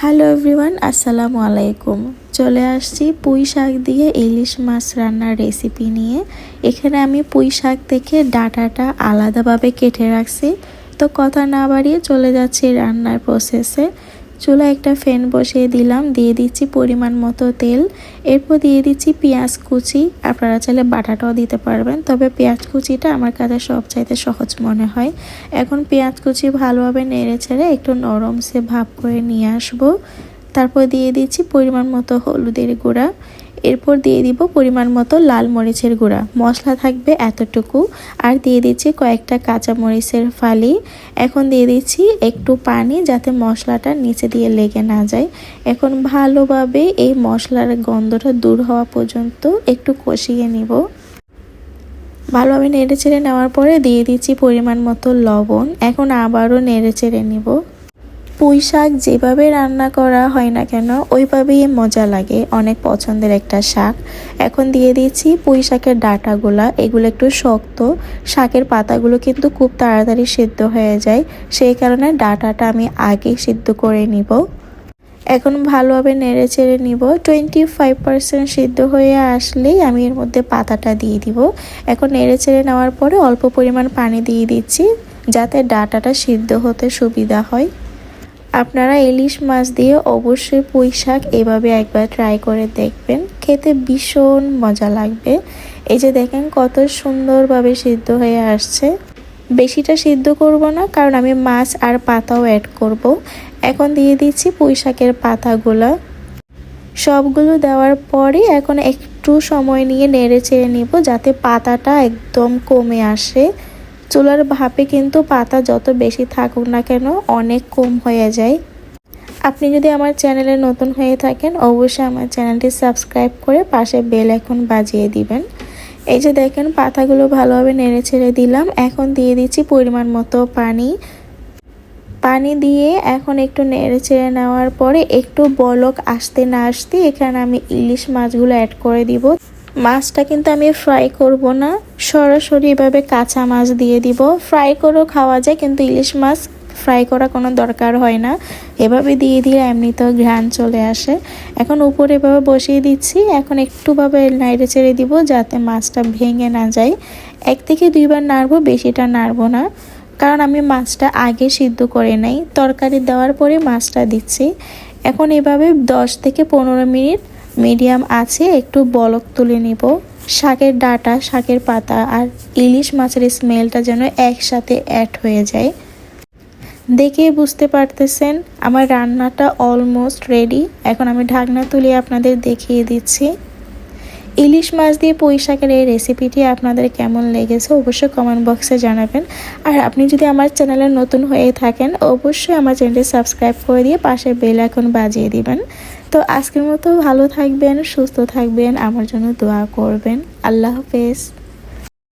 Hello everyone, আসসালামু আলাইকুম। চলে আসছি পুঁই শাক দিয়ে ইলিশ মাছ রান্নার রেসিপি নিয়ে। এখানে আমি পুঁই শাক থেকে ডাঁটাটা আলাদাভাবে কেটে রাখছি। তো কথা না বাড়িয়ে চলে যাচ্ছি রান্নার প্রসেসে। চুলায় একটা ফ্যান বসিয়ে দিলাম, দিয়ে দিচ্ছি পরিমাণ মতো তেল। এরপর দিয়ে দিচ্ছি পেঁয়াজ কুচি। আপনারা চাইলে বাটাটাও দিতে পারবেন, তবে পেঁয়াজ কুচিটা আমার কাছে সবচাইতে সহজ মনে হয়। এখন পেঁয়াজ কুচি ভালোভাবে নেড়ে ছেড়ে একটু নরম সে ভাব করে নিয়ে আসবো। তারপর দিয়ে দিচ্ছি পরিমাণ মতো হলুদের গুঁড়া। এরপর দিয়ে দিব পরিমাণ মতো লাল মরিচের গুঁড়া। মশলা থাকবে এতটুকু। আর দিয়ে দিচ্ছি কয়েকটা কাঁচা মরিচের ফালি। এখন দিয়ে দিচ্ছি একটু পানি, যাতে মশলাটা নিচে দিয়ে লেগে না যায়। এখন ভালোভাবে এই মশলার গন্ধটা দূর হওয়া পর্যন্ত একটু কষিয়ে নিব। ভালোভাবে নেড়ে চেড়ে নেওয়ার পরে দিয়ে দিচ্ছি পরিমাণ মতো লবণ। এখন আবারও নেড়ে চেড়ে নিব। পুঁই শাক যেভাবে রান্না করা হয় না কেন ওইভাবেই মজা লাগে, অনেক পছন্দের একটা শাক। এখন দিয়ে দিচ্ছি পুঁই শাকের ডাঁটাগুলা। এগুলো একটু শক্ত, শাকের পাতাগুলো কিন্তু খুব তাড়াতাড়ি সিদ্ধ হয়ে যায়, সেই কারণে ডাঁটাটা আমি আগে সিদ্ধ করে নিব। এখন ভালোভাবে নেড়ে চেড়ে নিব। 25% সিদ্ধ হয়ে আসলেই আমি এর মধ্যে পাতাটা দিয়ে দিব। এখন নেড়ে চেড়ে নেওয়ার পরে অল্প পরিমাণ পানি দিয়ে দিচ্ছি, যাতে ডাঁটাটা সিদ্ধ হতে সুবিধা হয়। আপনারা ইলিশ মাছ দিয়ে অবশ্যই পুঁই শাক এভাবে একবার ট্রাই করে দেখবেন, খেতে ভীষণ মজা লাগবে। এই যে দেখেন কত সুন্দরভাবে সিদ্ধ হয়ে আসছে। বেশিটা সিদ্ধ করব না, কারণ আমি মাছ আর পাতাও অ্যাড করব। এখন দিয়ে দিচ্ছি পুঁই শাকের পাতাগুলো। সবগুলো দেওয়ার পরে এখন একটু সময় নিয়ে নেড়ে চেড়ে নিব, যাতে পাতাটা একদম কমে আসে। চুলার ভাপে কিন্তু পাতা যত বেশি থাকুক না কেন অনেক কম হয়ে যায়। আপনি যদি আমার চ্যানেলে নতুন হয়ে থাকেন অবশ্যই আমার চ্যানেলটি সাবস্ক্রাইব করে পাশে বেল আইকন বাজিয়ে দিবেন। এই যে দেখেন পাতাগুলো ভালোভাবে নেড়ে ছেড়ে দিলাম। এখন দিয়ে দিচ্ছি পরিমাণ মতো পানি দিয়ে এখন একটু নেড়ে চেড়ে নেওয়ার পরে একটু বলক আসতে না আসতে এখানে আমি ইলিশ মাছগুলো অ্যাড করে দিব। মাছটা কিন্তু আমি ফ্রাই করব না, সরাসরি এভাবে কাঁচা মাছ দিয়ে দিব। ফ্রাই করেও খাওয়া যায়, কিন্তু ইলিশ মাছ ফ্রাই করা কোনো দরকার হয় না। এভাবে দিয়ে দিয়ে এমনিতেও ঘ্রাণ চলে আসে। এখন উপরে এভাবে বসিয়ে দিচ্ছি। এখন একটুভাবে নাড়ে ছেড়ে দিব, যাতে মাছটা ভেঙে না যায়। 1 থেকে 2 বার নাড়বো, বেশিটা নাড়বো না, কারণ আমি মাছটা আগে সিদ্ধ করে নাই। তরকারি দেওয়ার পরে মাছটা দিচ্ছি। এখন এভাবে 10 থেকে 15 মিনিট মিডিয়াম আছে একটু বলক তুলে নিব। শাকের ডাঁটা, শাকের পাতা আর ইলিশ মাছের স্মেলটা যেন একসাথে অ্যাড হয়ে যায়। দেখে বুঝতে পারতেছেন আমার রান্নাটা অলমোস্ট রেডি। এখন আমি ঢাকনা তুলে আপনাদের দেখিয়ে দিচ্ছি। ইলিশ মাছ দিয়ে পুঁই শাকের এই রেসিপিটি আপনাদের কেমন লেগেছে অবশ্যই কমেন্ট বক্সে জানাবেন। আর আপনি যদি আমার চ্যানেলে নতুন হয়ে থাকেন অবশ্যই আমার চ্যানেলটি সাবস্ক্রাইব করে দিয়ে পাশে বেল আইকন বাজিয়ে দিবেন। তো আজকের মতো ভালো থাকবেন, সুস্থ থাকবেন, আমার জন্য দোয়া করবেন। আল্লাহ হাফেজ।